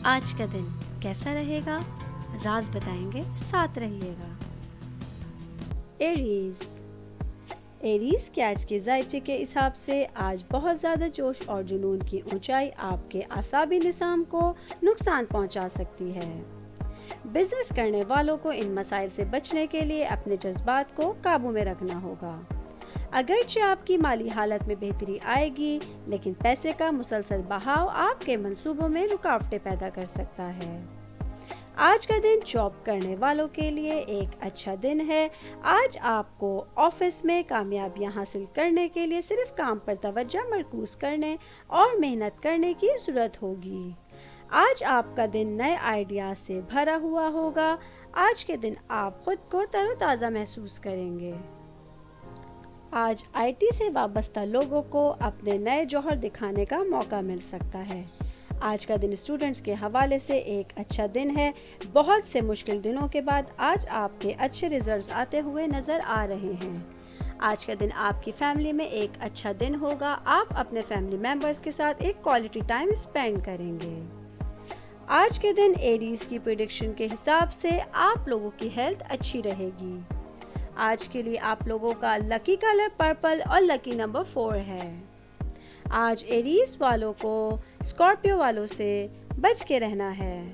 آج کا دن کیسا رہے گا؟ راز بتائیں گے، ساتھ رہیے گا۔ ایریز کے آج کے ذائچے کے حساب سے آج بہت زیادہ جوش اور جنون کی اونچائی آپ کے اعصابی نظام کو نقصان پہنچا سکتی ہے۔ بزنس کرنے والوں کو ان مسائل سے بچنے کے لیے اپنے جذبات کو قابو میں رکھنا ہوگا۔ اگرچہ آپ کی مالی حالت میں بہتری آئے گی، لیکن پیسے کا مسلسل بہاؤ آپ کے منصوبوں میں رکاوٹیں پیدا کر سکتا ہے۔ آج کا دن جاب کرنے والوں کے لیے ایک اچھا دن ہے۔ آج آپ کو آفس میں کامیابیاں حاصل کرنے کے لیے صرف کام پر توجہ مرکوز کرنے اور محنت کرنے کی ضرورت ہوگی۔ آج آپ کا دن نئے آئیڈیاز سے بھرا ہوا ہوگا۔ آج کے دن آپ خود کو تر و تازہ محسوس کریں گے۔ آج آئی ٹی سے وابستہ لوگوں کو اپنے نئے جوہر دکھانے کا موقع مل سکتا ہے۔ آج کا دن اسٹوڈنٹس کے حوالے سے ایک اچھا دن ہے۔ بہت سے مشکل دنوں کے بعد آج آپ کے اچھے ریزلٹس آتے ہوئے نظر آ رہے ہیں۔ آج کا دن آپ کی فیملی میں ایک اچھا دن ہوگا۔ آپ اپنے فیملی ممبرز کے ساتھ ایک کوالٹی ٹائم اسپینڈ کریں گے۔ آج کے دن ایریز کی پریڈکشن کے حساب سے آپ لوگوں کی ہیلتھ اچھی رہے گی۔ آج کے لیے آپ لوگوں کا لکی کلر پرپل اور لکی نمبر 4 ہے۔ آج ایریز والوں کو اسکارپیو والوں سے بچ کے رہنا ہے۔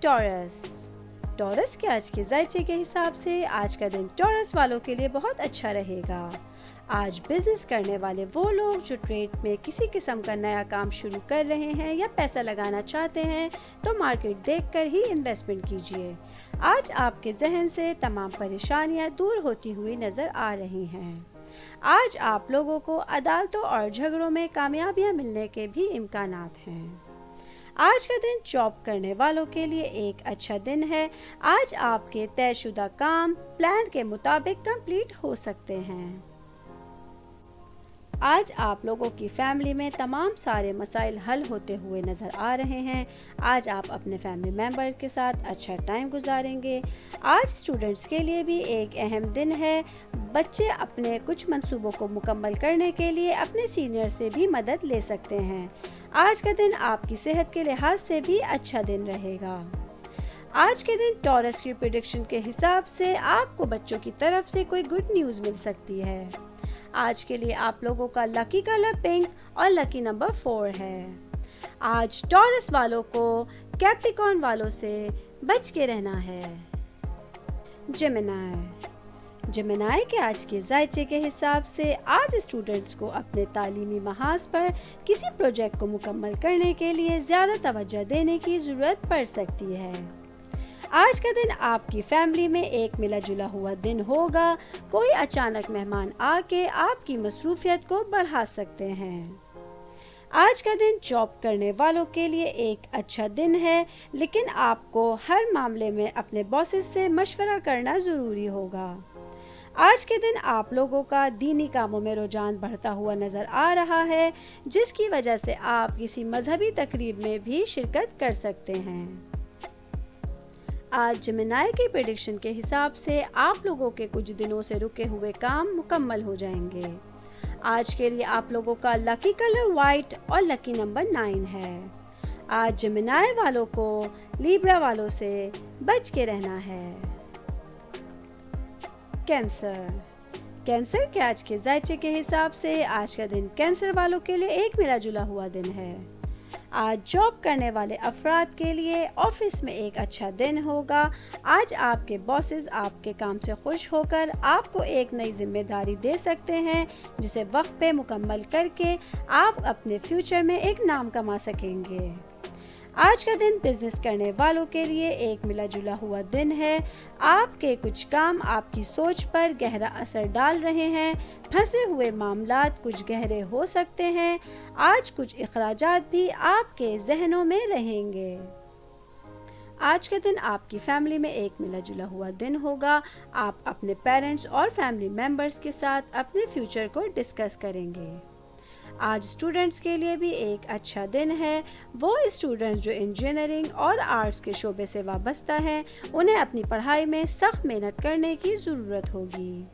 ٹورس کے آج کے ذائچے کے حساب سے آج کا دن ٹورس والوں کے لیے بہت اچھا رہے گا۔ آج بزنس کرنے والے وہ لوگ جو ٹریڈ میں کسی قسم کا نیا کام شروع کر رہے ہیں یا پیسہ لگانا چاہتے ہیں تو مارکیٹ دیکھ کر ہی انویسٹمنٹ کیجیے۔ آج آپ کے ذہن سے تمام پریشانیاں دور ہوتی ہوئی نظر آ رہی ہیں۔ آج آپ لوگوں کو عدالتوں اور جھگڑوں میں کامیابیاں ملنے کے بھی امکانات ہیں۔ آج کا دن جاب کرنے والوں کے لیے ایک اچھا دن ہے۔ آج آپ کے طے شدہ کام پلان کے مطابق کمپلیٹ ہو سکتے ہیں۔ آج آپ لوگوں کی فیملی میں تمام سارے مسائل حل ہوتے ہوئے نظر آ رہے ہیں۔ آج آپ اپنے فیملی ممبرز کے ساتھ اچھا ٹائم گزاریں گے۔ آج اسٹوڈنٹس کے لیے بھی ایک اہم دن ہے۔ بچے اپنے کچھ منصوبوں کو مکمل کرنے کے لیے اپنے سینئر سے بھی مدد لے سکتے ہیں۔ آج کا دن آپ کی صحت کے لحاظ سے بھی اچھا دن رہے گا۔ آج کے دن ٹورس کی پریڈکشن کے حساب سے آپ کو بچوں کی طرف سے کوئی گڈ نیوز مل سکتی ہے۔ آج کے لیے آپ لوگوں کا لکی کلر پنک اور لکی نمبر 4 ہے۔ آج ٹورس والوں کو کیپریکارن والوں سے بچ کے رہنا ہے۔ جیمنائی کے آج کے ذائچے کے حساب سے آج اسٹوڈنٹس کو اپنے تعلیمی محاذ پر کسی پروجیکٹ کو مکمل کرنے کے لیے زیادہ توجہ دینے کی ضرورت پڑ سکتی ہے۔ آج کا دن آپ کی فیملی میں ایک ملا جلا ہوا دن ہوگا۔ کوئی اچانک مہمان آ کے آپ کی مصروفیت کو بڑھا سکتے ہیں۔ آج کا دن جاب کرنے والوں کے لیے ایک اچھا دن ہے، لیکن آپ کو ہر معاملے میں اپنے باسز سے مشورہ کرنا ضروری ہوگا۔ آج کے دن آپ لوگوں کا دینی کاموں میں رجحان بڑھتا ہوا نظر آ رہا ہے، جس کی وجہ سے آپ کسی مذہبی تقریب میں بھی شرکت کر سکتے ہیں۔ آج جیمنائی کی پریڈکشن کے حساب سے آپ لوگوں کے کچھ دنوں سے رکے ہوئے کام مکمل ہو جائیں گے۔ آج کے لیے آپ لوگوں کا لکی کلر وائٹ اور لکی نمبر 9 ہے۔ آج جیمنائی والوں کو لیبرا والوں سے بچ کے رہنا ہے۔ کینسر کے آج کے ذائچے کے حساب سے آج کا دن کینسر والوں کے لیے ایک ملا جلا ہوا دن ہے۔ آج جاب کرنے والے افراد کے لیے آفس میں ایک اچھا دن ہوگا۔ آج آپ کے باسز آپ کے کام سے خوش ہو کر آپ کو ایک نئی ذمہ داری دے سکتے ہیں، جسے وقت پہ مکمل کر کے آپ اپنے فیوچر میں ایک نام کما سکیں گے۔ آج کا دن بزنس کرنے والوں کے لیے ایک ملا جلا ہوا دن ہے۔ آپ کے کچھ کام آپ کی سوچ پر گہرا اثر ڈال رہے ہیں۔ پھنسے ہوئے معاملات کچھ گہرے ہو سکتے ہیں۔ آج کچھ اخراجات بھی آپ کے ذہنوں میں رہیں گے۔ آج کا دن آپ کی فیملی میں ایک ملا جلا ہوا دن ہوگا۔ آپ اپنے پیرنٹس اور فیملی ممبرز کے ساتھ اپنے فیوچر کو ڈسکس کریں گے۔ آج اسٹوڈنٹس کے لیے بھی ایک اچھا دن ہے۔ وہ اسٹوڈنٹس جو انجینئرنگ اور آرٹس کے شعبے سے وابستہ ہیں، انہیں اپنی پڑھائی میں سخت محنت کرنے کی ضرورت ہوگی۔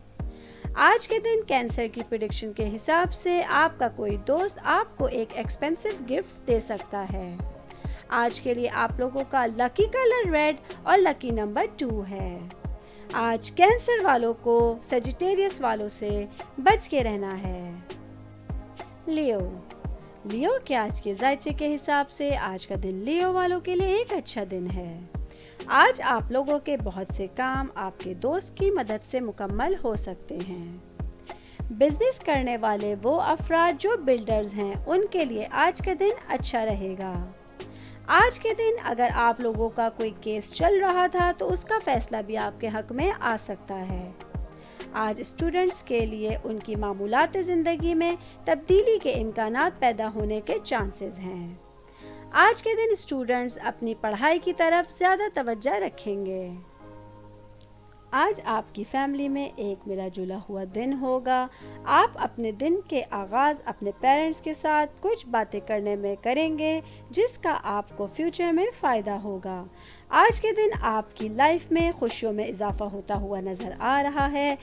آج کے دن کینسر کی پریڈکشن کے حساب سے آپ کا کوئی دوست آپ کو ایک ایکسپینسو گفٹ دے سکتا ہے۔ آج کے لیے آپ لوگوں کا لکی کلر ریڈ اور لکی نمبر 2 ہے۔ آج کینسر والوں کو سیجیٹیریس والوں سے بچ کے رہنا ہے۔ لیو کے آج کے ذائچے کے حساب سے آج کا دن لیو والوں کے لیے ایک اچھا دن ہے۔ آج آپ لوگوں کے بہت سے کام آپ کے دوست کی مدد سے مکمل ہو سکتے ہیں۔ بزنس کرنے والے وہ افراد جو بلڈرز ہیں ان کے لیے آج کا دن اچھا رہے گا۔ آج کے دن اگر آپ لوگوں کا کوئی کیس چل رہا تھا تو اس کا فیصلہ بھی آپ کے حق میں آ سکتا ہے۔ آج اسٹوڈنٹس کے لیے ان کی معمولات زندگی میں تبدیلی کے امکانات پیدا ہونے کے چانسز ہیں۔ آج کے دن اسٹوڈنٹس اپنی پڑھائی کی طرف زیادہ توجہ رکھیں گے۔ آج آپ کی فیملی میں ایک ملا جلا ہوا دن ہوگا۔ آپ اپنے دن کے آغاز اپنے پیرنٹس کے ساتھ کچھ باتیں کرنے میں کریں گے جس کا آپ کو فیوچر میں فائدہ ہوگا۔ آج کے دن آپ کی لائف میں خوشیوں میں اضافہ ہوتا ہوا نظر آ رہا ہے۔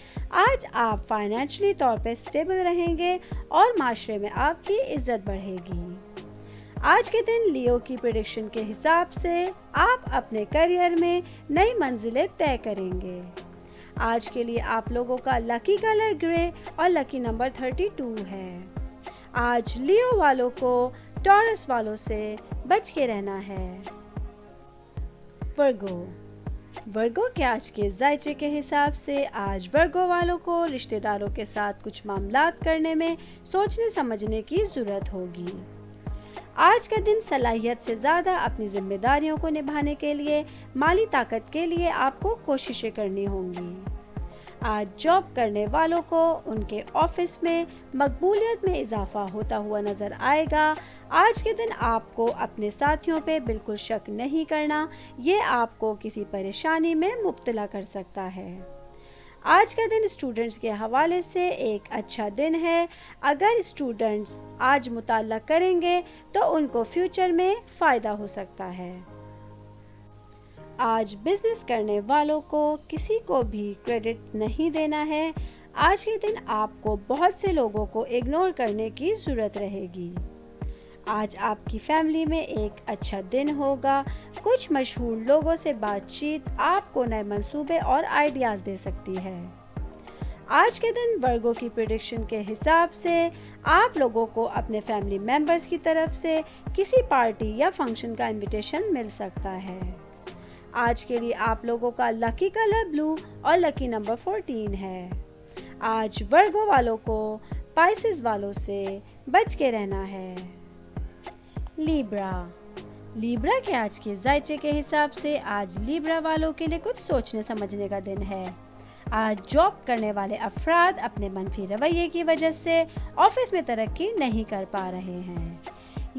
آج آپ فائنینشلی طور پہ اسٹیبل رہیں گے اور معاشرے میں آپ کی عزت بڑھے گی۔ آج کے دن لیو کی پریڈکشن کے حساب سے آپ اپنے کیریئر میں نئی منزلیں طے کریں گے۔ آج کے لیے آپ لوگوں کا لکی کلر گرے اور لکی نمبر 32 ہے۔ آج لیو والوں کو ٹورس والوں سے بچ کے رہنا ہے۔ ورگو کے آج کے ذائچے کے حساب سے آج ورگو والوں کو رشتہ داروں کے ساتھ کچھ معاملات کرنے میں سوچنے سمجھنے کی ضرورت ہوگی۔ آج کا دن صلاحیت سے زیادہ اپنی ذمہ داریوں کو نبھانے کے لیے مالی طاقت کے لیے آپ کو کوششیں کرنی ہوں گی۔ آج جاب کرنے والوں کو ان کے آفس میں مقبولیت میں اضافہ ہوتا ہوا نظر آئے گا۔ آج کے دن آپ کو اپنے ساتھیوں پہ بالکل شک نہیں کرنا، یہ آپ کو کسی پریشانی میں مبتلا کر سکتا ہے۔ آج کا دن اسٹوڈنٹس کے حوالے سے ایک اچھا دن ہے۔ اگر اسٹوڈنٹس آج مطالعہ کریں گے تو ان کو فیوچر میں فائدہ ہو سکتا ہے۔ آج بزنس کرنے والوں کو کسی کو بھی کریڈٹ نہیں دینا ہے۔ آج کے دن آپ کو بہت سے لوگوں کو اگنور کرنے کی ضرورت رہے گی۔ آج آپ کی فیملی میں ایک اچھا دن ہوگا۔ کچھ مشہور لوگوں سے بات چیت آپ کو نئے منصوبے اور آئیڈیاز دے سکتی ہے۔ آج کے دن ورگو کی پریڈکشن کے حساب سے آپ لوگوں کو اپنے فیملی ممبرز کی طرف سے کسی پارٹی یا فنکشن کا انویٹیشن مل سکتا ہے۔ آج کے لیے آپ لوگوں کا لکی کلر بلو اور لکی نمبر 14 ہے۔ آج ورگو والوں کو پائسز والوں سے بچ کے رہنا ہے۔ لیبرا کے آج کے ذائچے کے حساب سے آج لیبرا والوں کے لیے کچھ سوچنے سمجھنے کا دن ہے۔ آج جاب کرنے والے افراد اپنے منفی رویے کی وجہ سے آفس میں ترقی نہیں کر پا رہے ہیں۔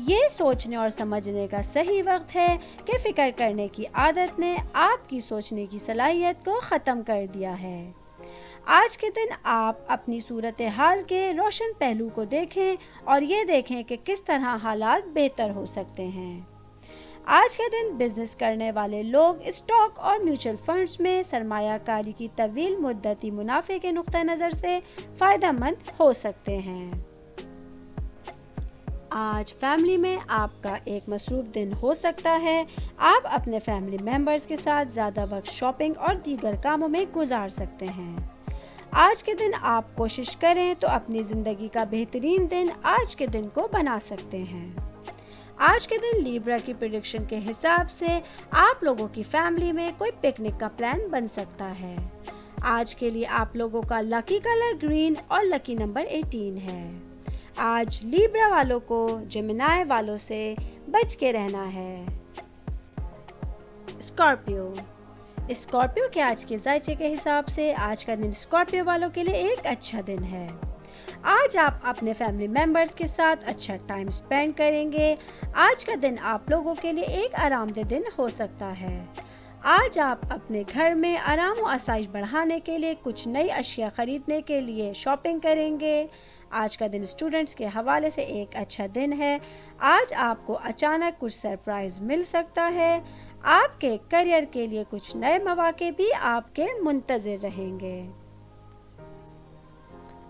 یہ سوچنے اور سمجھنے کا صحیح وقت ہے کہ فکر کرنے کی عادت نے آپ کی سوچنے کی صلاحیت کو ختم کر دیا ہے۔ آج کے دن آپ اپنی صورتحال کے روشن پہلو کو دیکھیں اور یہ دیکھیں کہ کس طرح حالات بہتر ہو سکتے ہیں۔ آج کے دن بزنس کرنے والے لوگ اسٹاک اور میوچل فنڈز میں سرمایہ کاری کی طویل مدتی منافع کے نقطہ نظر سے فائدہ مند ہو سکتے ہیں۔ آج فیملی میں آپ کا ایک مصروف دن ہو سکتا ہے۔ آپ اپنے فیملی ممبرز کے ساتھ زیادہ وقت شاپنگ اور دیگر کاموں میں گزار سکتے ہیں۔ آج کے دن آپ کوشش کریں تو اپنی زندگی کا بہترین دن آج کے دن کو بنا سکتے ہیں۔ آج کے دن لیبرا کی پریڈکشن کے حساب سے آپ لوگوں کی فیملی میں کوئی پکنک کا پلان بن سکتا ہے۔ آج کے لیے آپ لوگوں کا لکی کلر گرین اور لکی نمبر 18 ہے۔ آج لیبرا والوں کو جیمنائی والوں سے بچ کے رہنا ہے۔ اسکارپیو کے آج کے ذائچے کے حساب سے آج کا دن اسکارپیو والوں کے لیے ایک اچھا دن ہے۔ آج آپ اپنے فیملی ممبرز کے ساتھ اچھا ٹائم سپینڈ کریں گے۔ آج کا دن آپ لوگوں کے لیے ایک آرام دہ دن ہو سکتا ہے۔ آج آپ اپنے گھر میں آرام و آسائش بڑھانے کے لیے کچھ نئی اشیاء خریدنے کے لیے شاپنگ کریں گے۔ آج کا دن اسٹوڈنٹس کے حوالے سے ایک اچھا دن ہے۔ آج آپ کو اچانک کچھ سرپرائز مل سکتا ہے۔ آپ کے کیریئر کے لیے کچھ نئے مواقع بھی آپ کے منتظر رہیں گے۔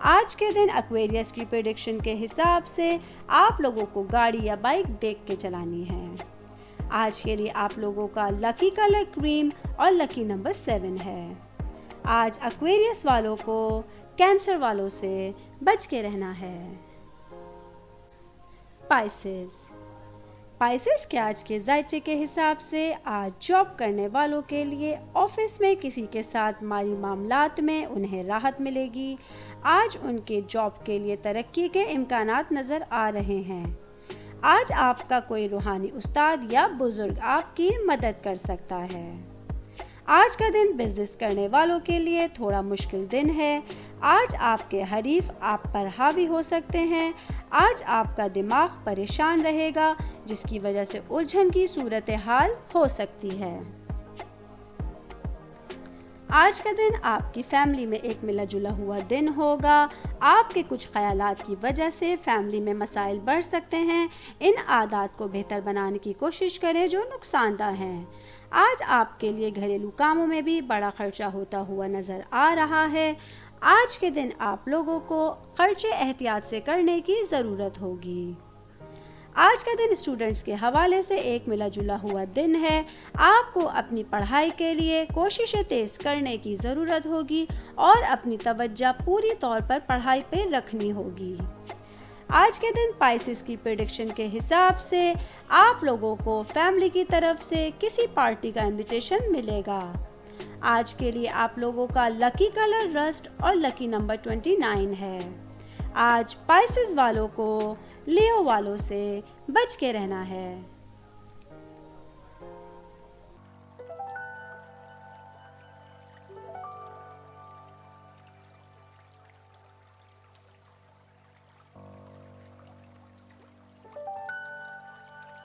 آج کے دن ایکویریس کی پریڈکشن کے حساب سے آپ لوگوں کو گاڑی یا بائک دیکھ کے چلانی ہے۔ آج کے لیے آپ لوگوں کا لکی کلر کریم اور لکی نمبر 7 ہے۔ آج ایکویریس والوں کو کینسر والوں سے بچ کے رہنا ہے۔ پائسز کے آج کے ذائچے کے حساب سے آج جاب کرنے والوں کے لیے آفس میں کسی کے ساتھ مالی معاملات میں انہیں راحت ملے گی۔ آج ان کے جاب کے لیے ترقی کے امکانات نظر آ رہے ہیں۔ آج آپ کا کوئی روحانی استاد یا بزرگ آپ کی مدد کر سکتا ہے۔ آج کا دن بزنس کرنے والوں کے لیے تھوڑا مشکل دن ہے۔ آج آپ کے حریف آپ پر حاوی ہو سکتے ہیں۔ آج آپ کا دماغ پریشان رہے گا، جس کی وجہ سے الجھن کی صورتحال ہو سکتی ہے۔ آج کا دن آپ کی فیملی میں ایک ملا جلا ہوا دن ہوگا۔ آپ کے کچھ خیالات کی وجہ سے فیملی میں مسائل بڑھ سکتے ہیں۔ ان عادات کو بہتر بنانے کی کوشش کریں جو نقصان دہ ہیں۔ آج آپ کے لیے گھریلو کاموں میں بھی بڑا خرچہ ہوتا ہوا نظر آ رہا ہے۔ آج کے دن آپ لوگوں کو خرچے احتیاط سے کرنے کی ضرورت ہوگی۔ آج کا دن اسٹوڈنٹس کے حوالے سے ایک ملا جلا ہوا دن ہے۔ آپ کو اپنی پڑھائی کے لیے کوششیں تیز کرنے کی ضرورت ہوگی اور اپنی توجہ پوری طور پر پڑھائی پہ رکھنی ہوگی۔ آج کے دن پائسز کی پریڈکشن کے حساب سے آپ لوگوں کو فیملی کی طرف سے کسی پارٹی کا انویٹیشن ملے گا۔ آج کے لیے آپ لوگوں کا لکی کلر رسٹ اور لکی نمبر 29 ہے۔ آج پائسز والوں کو لیو والوں سے بچ کے رہنا ہے۔